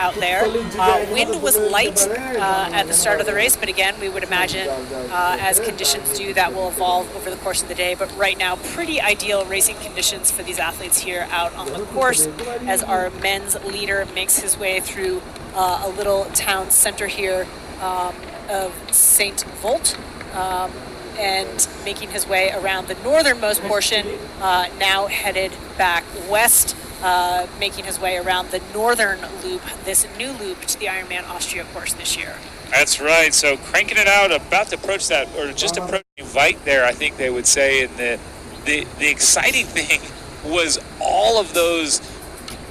out there. Wind was light at the start of the race, but again, we would imagine as conditions do, that will evolve over the course of the day. But right now, pretty ideal racing conditions for these athletes here out on the course as our men's leader makes his way through a little town center here of St. Volt. And making his way around the northernmost portion, now headed back west, making his way around the northern loop, this new loop to the Ironman Austria course this year. That's right. So cranking it out, about to approach that, or just approaching Vite there, I think they would say. And the exciting thing was all of those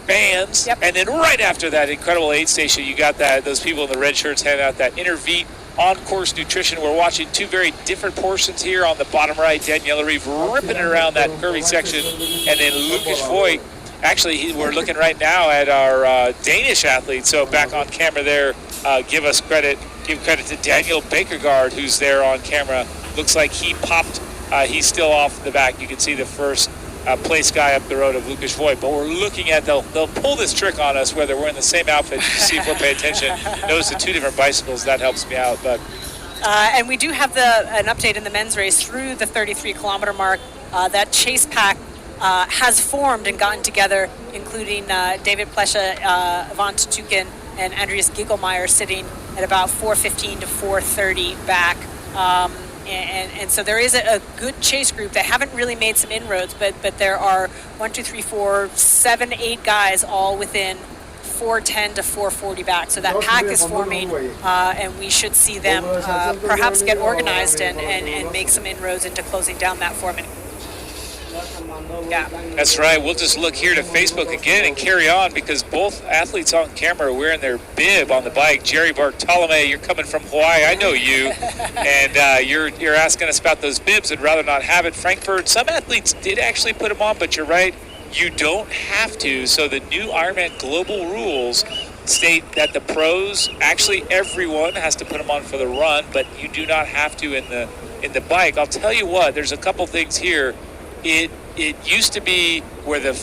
bands, and then right after that incredible aid station, you got those people in the red shirts handing out that Intervete on-course nutrition. We're watching two very different portions here. On the bottom right, Daniela Reeve ripping it around that curvy section, and then Lucas Voigt. Actually, we're looking right now at our Danish athlete. So back on camera there, give credit to Daniel Bakergaard, who's there on camera. Looks like he popped. He's still off the back. You can see the first place guy up the road of Lucas Voigt. But we're looking at, they'll pull this trick on us, whether we're in the same outfit. You see if we'll pay attention. Notice the two different bicycles. That helps me out. But and we do have an update in the men's race through the 33-kilometer mark. That chase pack has formed and gotten together, including David Plesha, Ivan Tukin, and Andreas Gigelmeyer sitting at about 4:15 to 4:30 back. And so there is a good chase group. They haven't really made some inroads, but there are 7, 8 guys all within 4:10 to 4:40 back. So that pack is forming, and we should see them perhaps get organized and make some inroads into closing down that forming. Yeah. That's right. We'll just look here to Facebook again and carry on, because both athletes on camera are wearing their bib on the bike. Jerry Bartolome, you're coming from Hawaii. I know you. And you're asking us about those bibs. I'd rather not have it. Frankfurt, some athletes did actually put them on, but you're right. You don't have to. So the new Ironman global rules state that the pros, actually everyone has to put them on for the run, but you do not have to in the bike. I'll tell you what, there's a couple things here. It used to be where the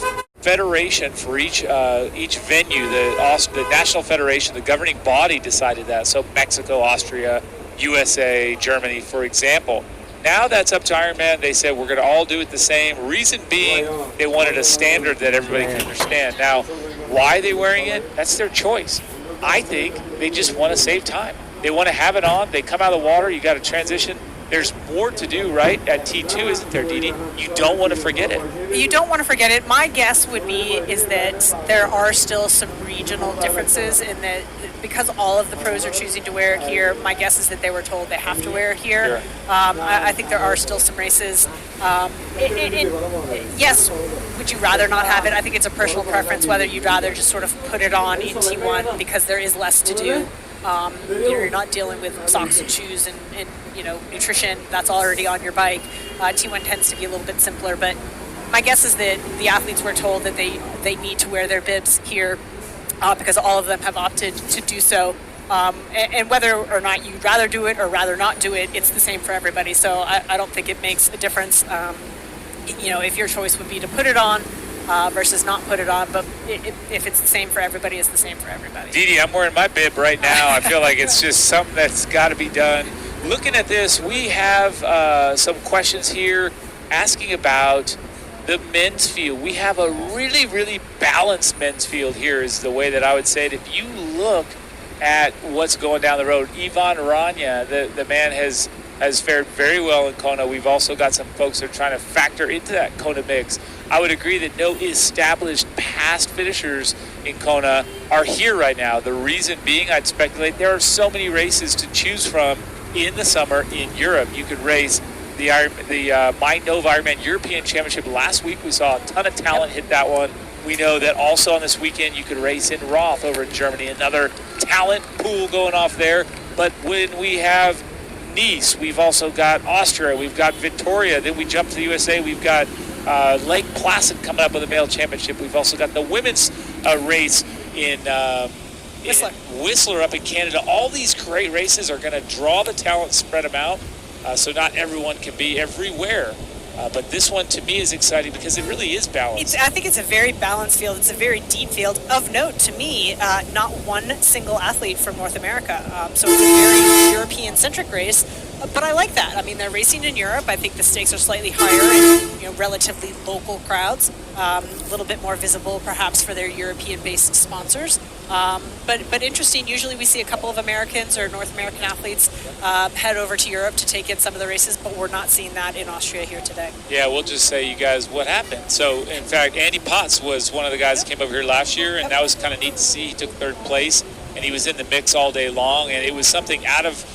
federation for each venue, the national federation, the governing body decided that. So Mexico, Austria, USA, Germany, for example. Now that's up to Ironman. They said we're going to all do it the same. Reason being, they wanted a standard that everybody can understand. Now, why are they wearing it? That's their choice. I think they just want to save time. They want to have it on. They come out of the water. You got to transition. There's more to do, right, at T2, isn't there, Didi? You don't want to forget it. You don't want to forget it. My guess would be is that there are still some regional differences in that, because all of the pros are choosing to wear it here. My guess is that they were told they have to wear it here. Sure. I think there are still some races. Yes, would you rather not have it? I think it's a personal preference whether you'd rather just sort of put it on in T1 because there is less to do. You're not dealing with socks and shoes and nutrition. That's already on your bike. T1 tends to be a little bit simpler, but my guess is that the athletes were told that they need to wear their bibs here because all of them have opted to do so. And whether or not you'd rather do it or rather not do it, it's the same for everybody. So I don't think it makes a difference. If your choice would be to put it on versus not put it on, but if it's the same for everybody, it's the same for everybody. Didi, I'm wearing my bib right now. I feel like it's just something that's got to be done. Looking at this, we have some questions here asking about the men's field. We have a really, really balanced men's field here is the way that I would say it. If you look at what's going down the road, Ivan Rania, the man has fared very well in Kona. We've also got some folks that are trying to factor into that Kona mix. I would agree that no established past finishers in Kona are here right now. The reason being, I'd speculate, there are so many races to choose from in the summer in Europe. You could race the My Nova Ironman European Championship last week. We saw a ton of talent hit that one. We know that also on this weekend you could race in Roth over in Germany. Another talent pool going off there. But when we have Nice, we've also got Austria, we've got Victoria, then we jump to the USA, we've got Lake Placid coming up with a male championship. We've also got the women's race in Whistler up in Canada. All these great races are going to draw the talent, spread them out, so not everyone can be everywhere. But this one, to me, is exciting because it really is balanced. I think it's a very balanced field. It's a very deep field. Of note, to me, not one single athlete from North America. So it's a very European-centric race. But I like that. I mean, they're racing in Europe. I think the stakes are slightly higher in relatively local crowds. A little bit more visible, perhaps, for their European-based sponsors. But interesting. Usually we see a couple of Americans or North American athletes head over to Europe to take in some of the races, but we're not seeing that in Austria here today. Yeah, we'll just say, you guys, what happened. So, in fact, Andy Potts was one of the guys that came over here last year, and that was kind of neat to see. He took third place, and he was in the mix all day long, and it was something out of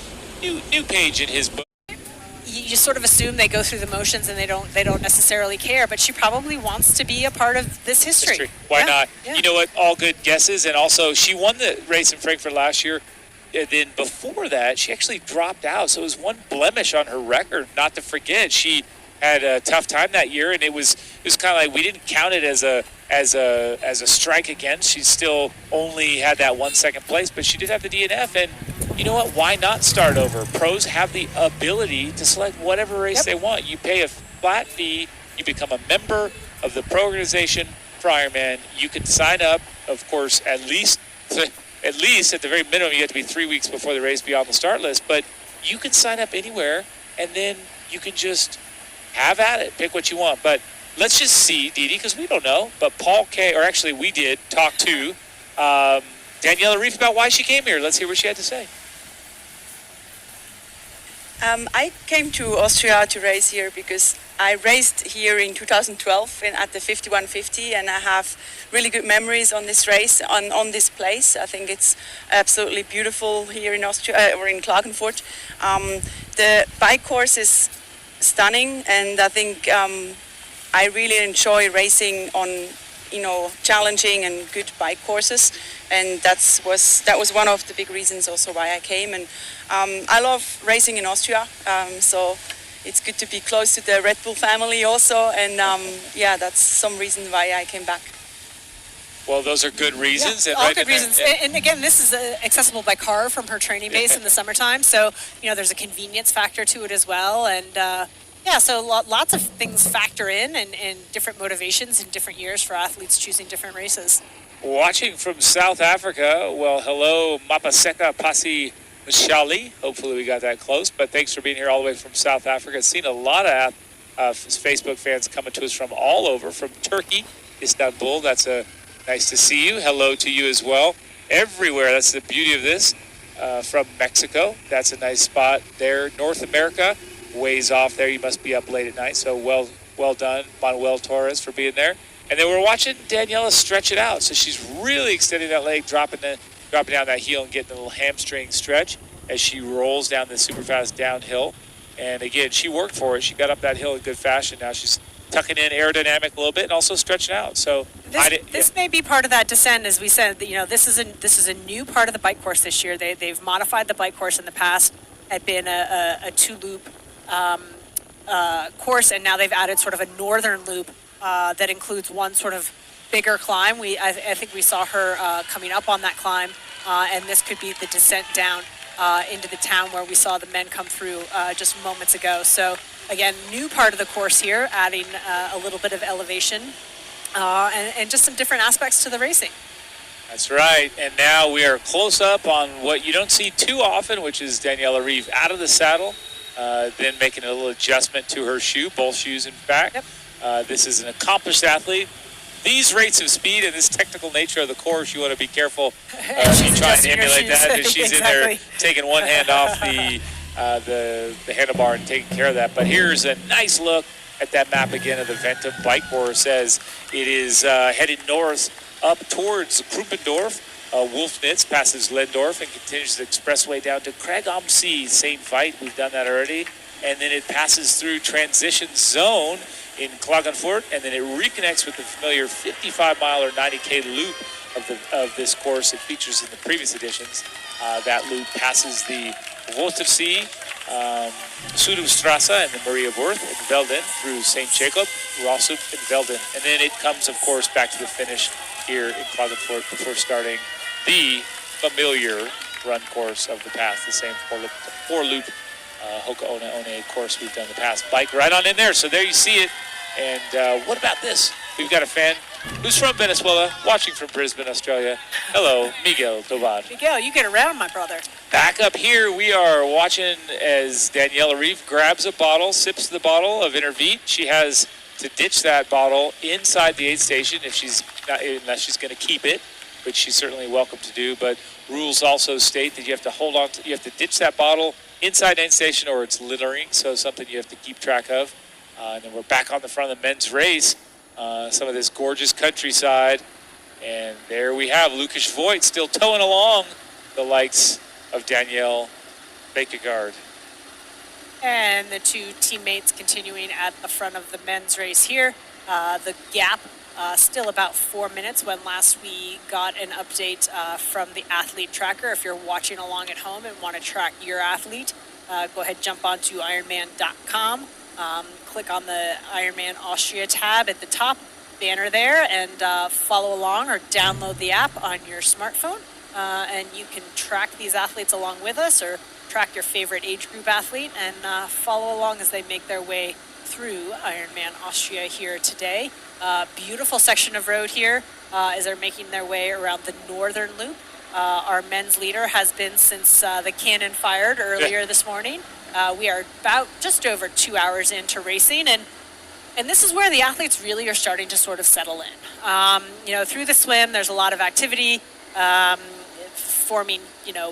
new page in his book. You sort of assume they go through the motions and they don't necessarily care, but she probably wants to be a part of this history. Why not? Yeah. You know what? All good guesses. And also, she won the race in Frankfurt last year. And then before that, she actually dropped out. So it was one blemish on her record. Not to forget, she had a tough time that year, and it was kind of like we didn't count it as a strike against. She still only had that 1 second place, but she did have the DNF. And you know what? Why not start over? Pros have the ability to select whatever race they want. You pay a flat fee. You become a member of the pro organization for Ironman. You can sign up, of course, at least at the very minimum, you have to be 3 weeks before the race, be on the start list. But you can sign up anywhere, and then you can just have at it. Pick what you want. But let's just see, Didi, because we don't know. But Paul K, or actually we did, talk to Daniela Reef about why she came here. Let's hear what she had to say. I came to Austria to race here because I raced here in 2012 at the 5150, and I have really good memories on this race, on this place. I think it's absolutely beautiful here in Austria, or in Klagenfurt. The bike course is stunning, and I think I really enjoy racing on challenging and good bike courses, and that was one of the big reasons also why I came. And I love racing in Austria, so it's good to be close to the Red Bull family also, and that's some reason why I came back. Well, those are good reasons. Yeah, all good reasons. And again, this is accessible by car from her training base in the summertime, so there's a convenience factor to it as well, and so lots of things factor in, and different motivations in different years for athletes choosing different races. Watching from South Africa, well, hello, Mapaseka Pasi Mshali. Hopefully we got that close, but thanks for being here all the way from South Africa. I've seen a lot of Facebook fans coming to us from all over, from Turkey, Istanbul. That's nice to see you. Hello to you as well. Everywhere, that's the beauty of this. From Mexico, that's a nice spot there. North America, ways off there. You must be up late at night, so well done, Manuel Torres, for being there. And then we're watching Daniela stretch it out. So she's really extending that leg, dropping down that heel and getting a little hamstring stretch as she rolls down this super fast downhill. And again, she worked for it. She got up that hill in good fashion. Now she's tucking in aerodynamic a little bit and also stretching out. So this may be part of that descent, as we said. This is a new part of the bike course this year. They've modified the bike course in the past. Had been a two-loop course, and now they've added sort of a northern loop that includes one sort of bigger climb. I think we saw her coming up on that climb, and this could be the descent down into the town where we saw the men come through just moments ago. So again, new part of the course here, adding a little bit of elevation and just some different aspects to the racing. That's right. And now we are close up on what you don't see too often, which is Daniela Reeve out of the saddle, then making a little adjustment to her shoe, both shoes in fact. Yep. This is an accomplished athlete. These rates of speed and this technical nature of the course, you want to be careful if you try and emulate that. Because she's exactly in there taking one hand off the handlebar and taking care of that. But here's a nice look at that map again of the Ventum bike course as it is headed north up towards Kruppendorf. Wolfnitz passes Lendorf and continues the expressway down to Craig am See. Same fight, we've done that already. And then it passes through transition zone in Klagenfurt, and then it reconnects with the familiar 55-mile or 90K loop of this course. It features in the previous editions. That loop passes the Wolfsee, Sudumstrasse, and the Maria Worth and Velden through St. Jacob, Rossum, and Velden. And then it comes, of course, back to the finish here in Klagenfurt before starting the familiar run course of the path, the same four-loop Hoka-Ona-One course we've done in the past. Bike right on in there, so there you see it. And what about this? We've got a fan who's from Venezuela, watching from Brisbane, Australia. Hello, Miguel Tovar. Miguel, you get around, my brother. Back up here, we are watching as Daniela Reeve grabs a bottle, sips the bottle of Intervite. She has to ditch that bottle inside the aid station if unless she's going to keep it, which she's certainly welcome to do. But rules also state that you have to ditch that bottle inside aid station or it's littering, so something you have to keep track of. And then we're back on the front of the men's race. Some of this gorgeous countryside. And there we have Lucas Voigt still towing along the likes of Danielle Bakegaard. And the two teammates continuing at the front of the men's race here. The gap still about 4 minutes when last we got an update from the athlete tracker. If you're watching along at home and want to track your athlete, go ahead, jump onto Ironman.com. Click on the Ironman Austria tab at the top banner there and follow along or download the app on your smartphone. And you can track these athletes along with us or track your favorite age group athlete and follow along as they make their way through Ironman Austria here today. Beautiful section of road here as they're making their way around the northern loop. Our men's leader has been since the cannon fired earlier this morning. We are about just over 2 hours into racing, and this is where the athletes really are starting to sort of settle in. Through the swim, there's a lot of activity, forming,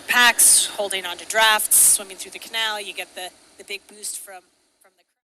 packs, holding onto drafts, swimming through the canal. You get the big boost from